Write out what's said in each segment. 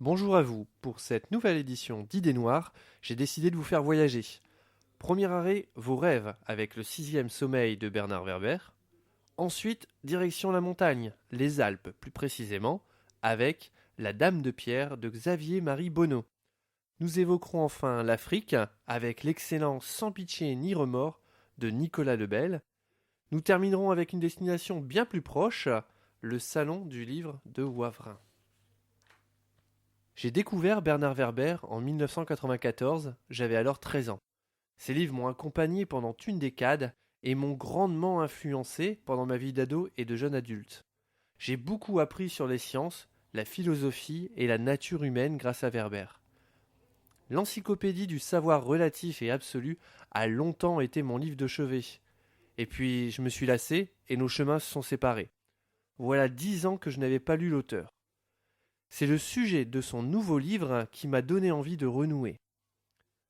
Bonjour à vous, pour cette nouvelle édition d'Idées Noires, j'ai décidé de vous faire voyager. Premier arrêt, vos rêves, avec le sixième sommeil de Bernard Werber. Ensuite, direction la montagne, les Alpes plus précisément, avec La Dame de Pierre de Xavier-Marie Bonneau. Nous évoquerons enfin l'Afrique, avec l'excellent Sans pitié ni remords de Nicolas Lebel. Nous terminerons avec une destination bien plus proche, le Salon du Livre de Wavrin. J'ai découvert Bernard Werber en 1994, j'avais alors 13 ans. Ses livres m'ont accompagné pendant une décade et m'ont grandement influencé pendant ma vie d'ado et de jeune adulte. J'ai beaucoup appris sur les sciences, la philosophie et la nature humaine grâce à Werber. L'encyclopédie du savoir relatif et absolu a longtemps été mon livre de chevet. Et puis je me suis lassé et nos chemins se sont séparés. Voilà 10 ans que je n'avais pas lu l'auteur. C'est le sujet de son nouveau livre qui m'a donné envie de renouer.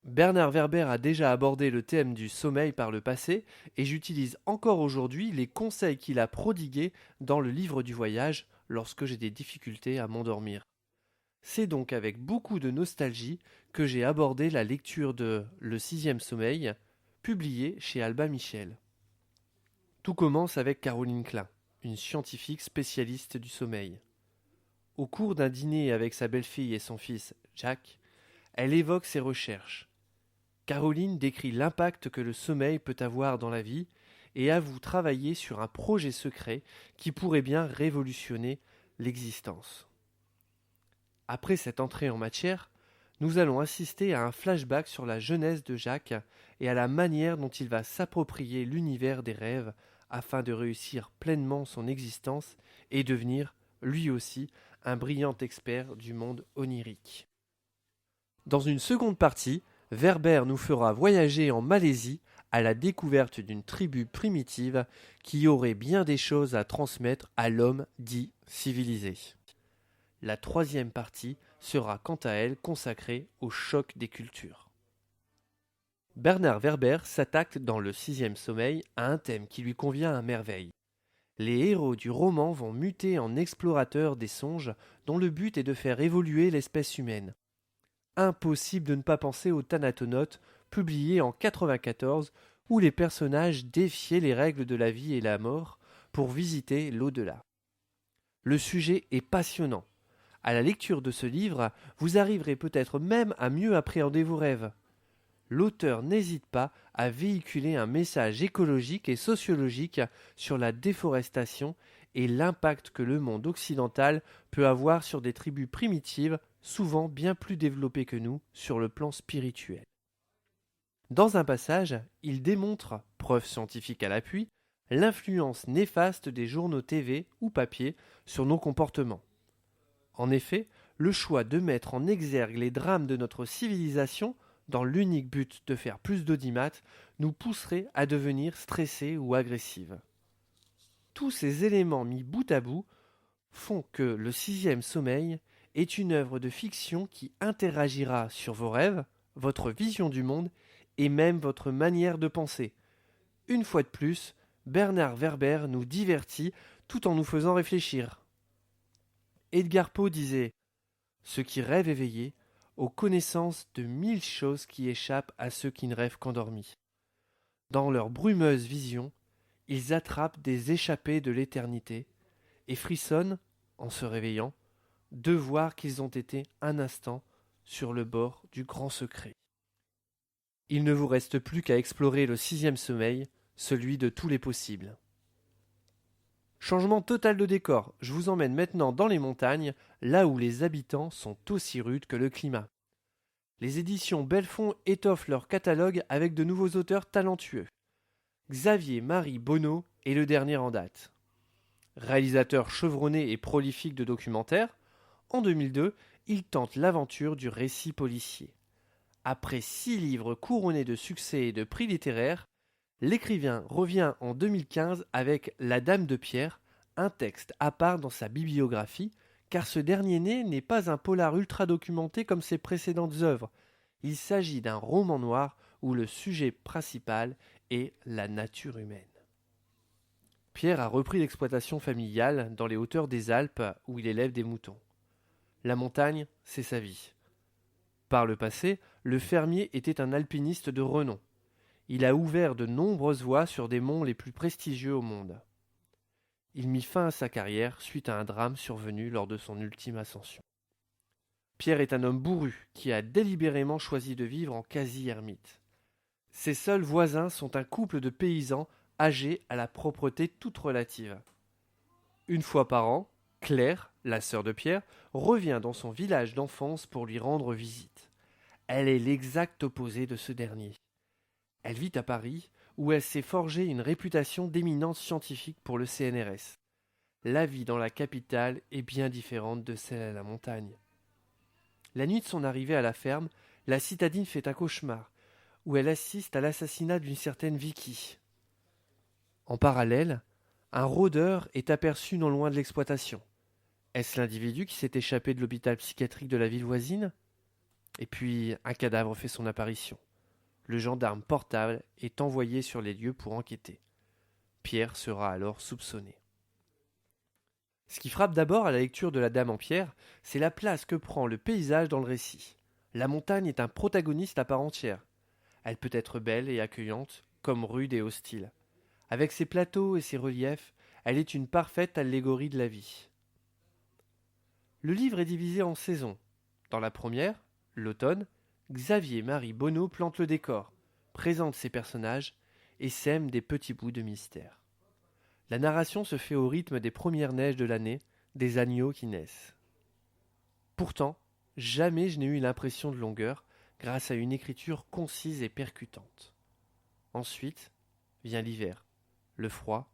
Bernard Werber a déjà abordé le thème du sommeil par le passé et j'utilise encore aujourd'hui les conseils qu'il a prodigués dans le livre du voyage lorsque j'ai des difficultés à m'endormir. C'est donc avec beaucoup de nostalgie que j'ai abordé la lecture de Le sixième sommeil, publié chez Albin Michel. Tout commence avec Caroline Klein, une scientifique spécialiste du sommeil. Au cours d'un dîner avec sa belle-fille et son fils, Jack, elle évoque ses recherches. Caroline décrit l'impact que le sommeil peut avoir dans la vie et avoue travailler sur un projet secret qui pourrait bien révolutionner l'existence. Après cette entrée en matière, nous allons assister à un flashback sur la jeunesse de Jacques et à la manière dont il va s'approprier l'univers des rêves afin de réussir pleinement son existence et devenir, lui aussi, un brillant expert du monde onirique. Dans une seconde partie, Werber nous fera voyager en Malaisie à la découverte d'une tribu primitive qui aurait bien des choses à transmettre à l'homme dit civilisé. La troisième partie sera quant à elle consacrée au choc des cultures. Bernard Werber s'attaque dans Le sixième sommeil à un thème qui lui convient à merveille. Les héros du roman vont muter en explorateurs des songes dont le but est de faire évoluer l'espèce humaine. Impossible de ne pas penser au Thanatonautes, publié en 1994, où les personnages défiaient les règles de la vie et la mort pour visiter l'au-delà. Le sujet est passionnant. À la lecture de ce livre, vous arriverez peut-être même à mieux appréhender vos rêves. L'auteur n'hésite pas à véhiculer un message écologique et sociologique sur la déforestation et l'impact que le monde occidental peut avoir sur des tribus primitives, souvent bien plus développées que nous sur le plan spirituel. Dans un passage, il démontre, preuve scientifique à l'appui, l'influence néfaste des journaux TV ou papier sur nos comportements. En effet, le choix de mettre en exergue les drames de notre civilisation dans l'unique but de faire plus d'audimat nous pousserait à devenir stressés ou agressives. Tous ces éléments mis bout à bout font que Le sixième sommeil est une œuvre de fiction qui interagira sur vos rêves, votre vision du monde et même votre manière de penser. Une fois de plus, Bernard Werber nous divertit tout en nous faisant réfléchir. Edgar Poe disait « Ceux qui rêvent éveillés ont connaissance de 1000 choses qui échappent à ceux qui ne rêvent qu'endormis. Dans leur brumeuse vision, ils attrapent des échappées de l'éternité et frissonnent, en se réveillant, de voir qu'ils ont été un instant sur le bord du grand secret. Il ne vous reste plus qu'à explorer le sixième sommeil, celui de tous les possibles. » Changement total de décor, je vous emmène maintenant dans les montagnes, là où les habitants sont aussi rudes que le climat. Les éditions Belfond étoffent leur catalogue avec de nouveaux auteurs talentueux. Xavier-Marie Bonneau est le dernier en date. Réalisateur chevronné et prolifique de documentaires, en 2002, il tente l'aventure du récit policier. Après 6 livres couronnés de succès et de prix littéraires, l'écrivain revient en 2015 avec La Dame de Pierre, un texte à part dans sa bibliographie, car ce dernier né n'est pas un polar ultra documenté comme ses précédentes œuvres. Il s'agit d'un roman noir où le sujet principal est la nature humaine. Pierre a repris l'exploitation familiale dans les hauteurs des Alpes où il élève des moutons. La montagne, c'est sa vie. Par le passé, le fermier était un alpiniste de renom. Il a ouvert de nombreuses voies sur des monts les plus prestigieux au monde. Il mit fin à sa carrière suite à un drame survenu lors de son ultime ascension. Pierre est un homme bourru qui a délibérément choisi de vivre en quasi-ermite. Ses seuls voisins sont un couple de paysans âgés à la propreté toute relative. Une fois par an, Claire, la sœur de Pierre, revient dans son village d'enfance pour lui rendre visite. Elle est l'exact opposé de ce dernier. Elle vit à Paris, où elle s'est forgée une réputation d'éminence scientifique pour le CNRS. La vie dans la capitale est bien différente de celle à la montagne. La nuit de son arrivée à la ferme, la citadine fait un cauchemar, où elle assiste à l'assassinat d'une certaine Vicky. En parallèle, un rôdeur est aperçu non loin de l'exploitation. Est-ce l'individu qui s'est échappé de l'hôpital psychiatrique de la ville voisine? Et puis, un cadavre fait son apparition. Le gendarme portable est envoyé sur les lieux pour enquêter. Pierre sera alors soupçonné. Ce qui frappe d'abord à la lecture de La Dame en pierre, c'est la place que prend le paysage dans le récit. La montagne est un protagoniste à part entière. Elle peut être belle et accueillante, comme rude et hostile. Avec ses plateaux et ses reliefs, elle est une parfaite allégorie de la vie. Le livre est divisé en saisons. Dans la première, l'automne, Xavier-Marie Bonneau plante le décor, présente ses personnages et sème des petits bouts de mystère. La narration se fait au rythme des premières neiges de l'année, des agneaux qui naissent. Pourtant, jamais je n'ai eu l'impression de longueur grâce à une écriture concise et percutante. Ensuite vient l'hiver, le froid,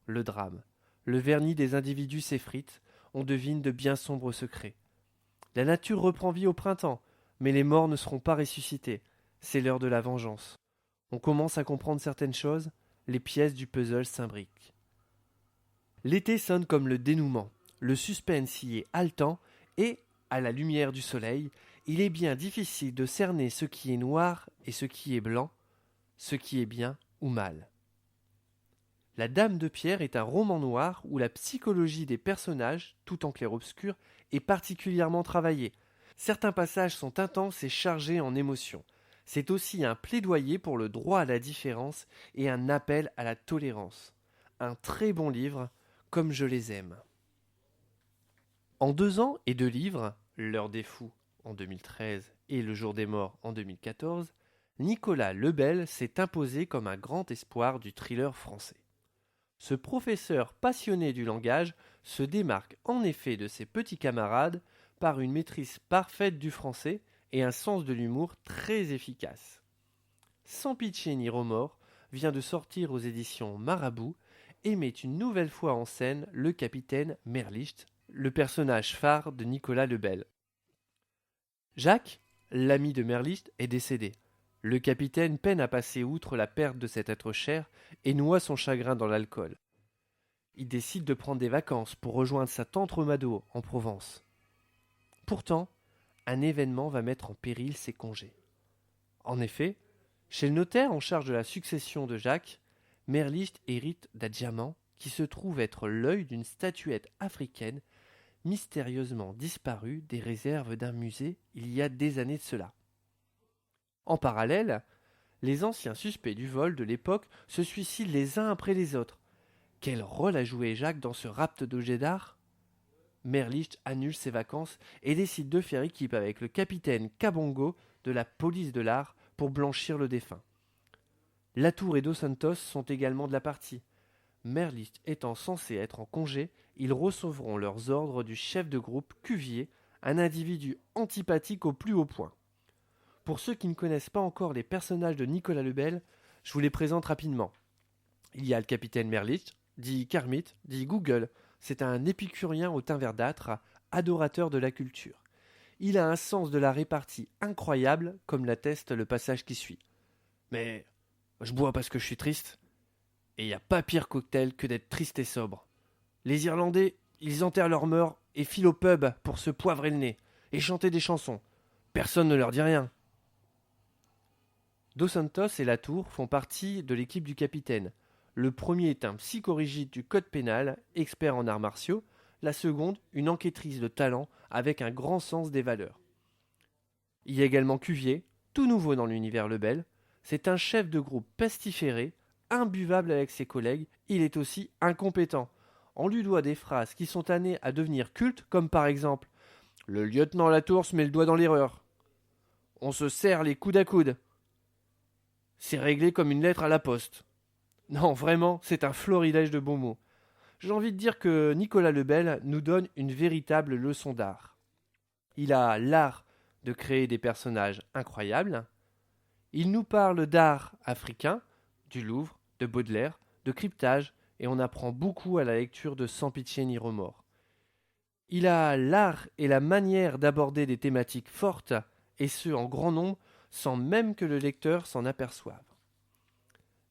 le drame. Le vernis des individus s'effrite, on devine de bien sombres secrets. La nature reprend vie au printemps, mais les morts ne seront pas ressuscités. C'est l'heure de la vengeance. On commence à comprendre certaines choses, les pièces du puzzle s'imbriquent. L'été sonne comme le dénouement. Le suspense y est haletant et, à la lumière du soleil, il est bien difficile de cerner ce qui est noir et ce qui est blanc, ce qui est bien ou mal. La Dame de pierre est un roman noir où la psychologie des personnages, tout en clair-obscur, est particulièrement travaillée. Certains passages sont intenses et chargés en émotions. C'est aussi un plaidoyer pour le droit à la différence et un appel à la tolérance. Un très bon livre, comme je les aime. En 2 ans et 2 livres, L'heure des fous en 2013 et Le jour des morts en 2014, Nicolas Lebel s'est imposé comme un grand espoir du thriller français. Ce professeur passionné du langage se démarque en effet de ses petits camarades par une maîtrise parfaite du français et un sens de l'humour très efficace. Sans pitié ni remords vient de sortir aux éditions Marabout et met une nouvelle fois en scène le capitaine Merlicht, le personnage phare de Nicolas Lebel. Jacques, l'ami de Merlicht, est décédé. Le capitaine peine à passer outre la perte de cet être cher et noie son chagrin dans l'alcool. Il décide de prendre des vacances pour rejoindre sa tante Romado en Provence. Pourtant, un événement va mettre en péril ses congés. En effet, chez le notaire en charge de la succession de Jacques, Merlicht hérite d'un diamant qui se trouve être l'œil d'une statuette africaine mystérieusement disparue des réserves d'un musée il y a des années de cela. En parallèle, les anciens suspects du vol de l'époque se suicident les uns après les autres. Quel rôle a joué Jacques dans ce rapt d'objets d'art? Merlicht annule ses vacances et décide de faire équipe avec le capitaine Kabongo de la police de l'art pour blanchir le défunt. Latour et Dos Santos sont également de la partie. Merlicht étant censé être en congé, ils recevront leurs ordres du chef de groupe Cuvier, un individu antipathique au plus haut point. Pour ceux qui ne connaissent pas encore les personnages de Nicolas Lebel, je vous les présente rapidement. Il y a le capitaine Merlicht, dit Kermit, dit Google. C'est un épicurien au teint verdâtre, adorateur de la culture. Il a un sens de la répartie incroyable, comme l'atteste le passage qui suit. Mais je bois parce que je suis triste. Et il n'y a pas pire cocktail que d'être triste et sobre. Les Irlandais, ils enterrent leurs morts et filent au pub pour se poivrer le nez et chanter des chansons. Personne ne leur dit rien. Dos Santos et Latour font partie de l'équipe du capitaine. Le premier est un psychorigide du code pénal, expert en arts martiaux. la seconde, une enquêtrice de talent avec un grand sens des valeurs. Il y a également Cuvier, tout nouveau dans l'univers Lebel. C'est un chef de groupe pestiféré, imbuvable avec ses collègues, il est aussi incompétent. On lui doit des phrases qui sont amenées à devenir cultes, comme par exemple « Le lieutenant Latour se met le doigt dans l'erreur »,« On se serre les coudes à coude »,« C'est réglé comme une lettre à la poste ». Non, vraiment, c'est un florilège de bons mots. J'ai envie de dire que Nicolas Lebel nous donne une véritable leçon d'art. Il a l'art de créer des personnages incroyables. Il nous parle d'art africain, du Louvre, de Baudelaire, de cryptage, et on apprend beaucoup à la lecture de Sans pitié ni remords. Il a l'art et la manière d'aborder des thématiques fortes, et ce en grand nombre, sans même que le lecteur s'en aperçoive.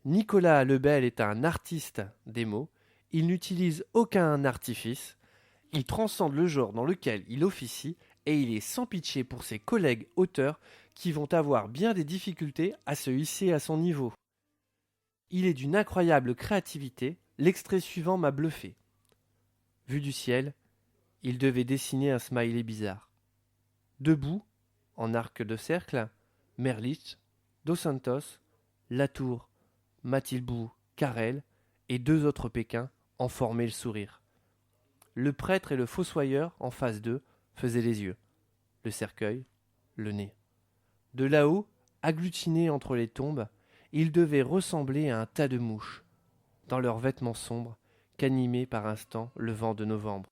Nicolas Lebel est un artiste des mots, il n'utilise aucun artifice, il transcende le genre dans lequel il officie et il est sans pitié pour ses collègues auteurs qui vont avoir bien des difficultés à se hisser à son niveau. Il est d'une incroyable créativité, l'extrait suivant m'a bluffé. Vu du ciel, il devait dessiner un smiley bizarre. Debout, en arc de cercle, Merlich, Dos Santos, Latour, Mathilbou, Carrel et 2 autres Pékins en formaient le sourire. Le prêtre et le fossoyeur, en face d'eux, faisaient les yeux, le cercueil, le nez. De là-haut, agglutinés entre les tombes, ils devaient ressembler à un tas de mouches, dans leurs vêtements sombres, qu'animait par instants le vent de novembre.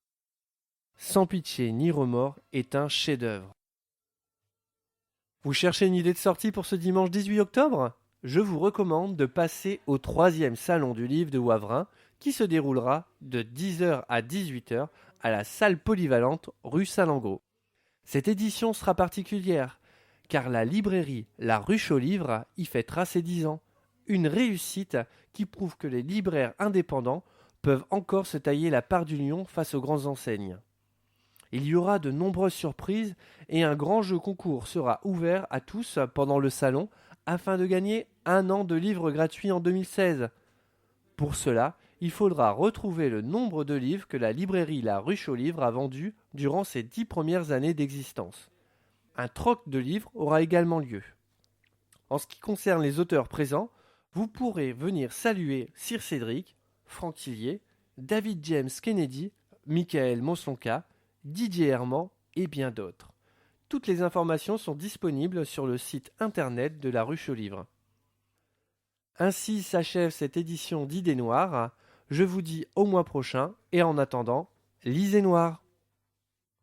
Sans pitié ni remords est un chef-d'œuvre. Vous cherchez une idée de sortie pour ce dimanche 18 octobre ? Je vous recommande de passer au 3e salon du livre de Wavrin qui se déroulera de 10h à 18h à la salle polyvalente rue Salengro. Cette édition sera particulière car la librairie La Ruche aux Livres y fêtera ses 10 ans. Une réussite qui prouve que les libraires indépendants peuvent encore se tailler la part du lion face aux grandes enseignes. Il y aura de nombreuses surprises et un grand jeu concours sera ouvert à tous pendant le salon afin de gagner 1 an de livres gratuits en 2016. Pour cela, il faudra retrouver le nombre de livres que la librairie La Ruche aux Livres a vendus durant ses 10 premières années d'existence. Un troc de livres aura également lieu. En ce qui concerne les auteurs présents, vous pourrez venir saluer Sir Cédric, Franck Tillier, David James Kennedy, Michael Monsonka, Didier Herman et bien d'autres. Toutes les informations sont disponibles sur le site internet de La Ruche aux Livres. Ainsi s'achève cette édition d'Idées Noires. Je vous dis au mois prochain et en attendant, lisez noir.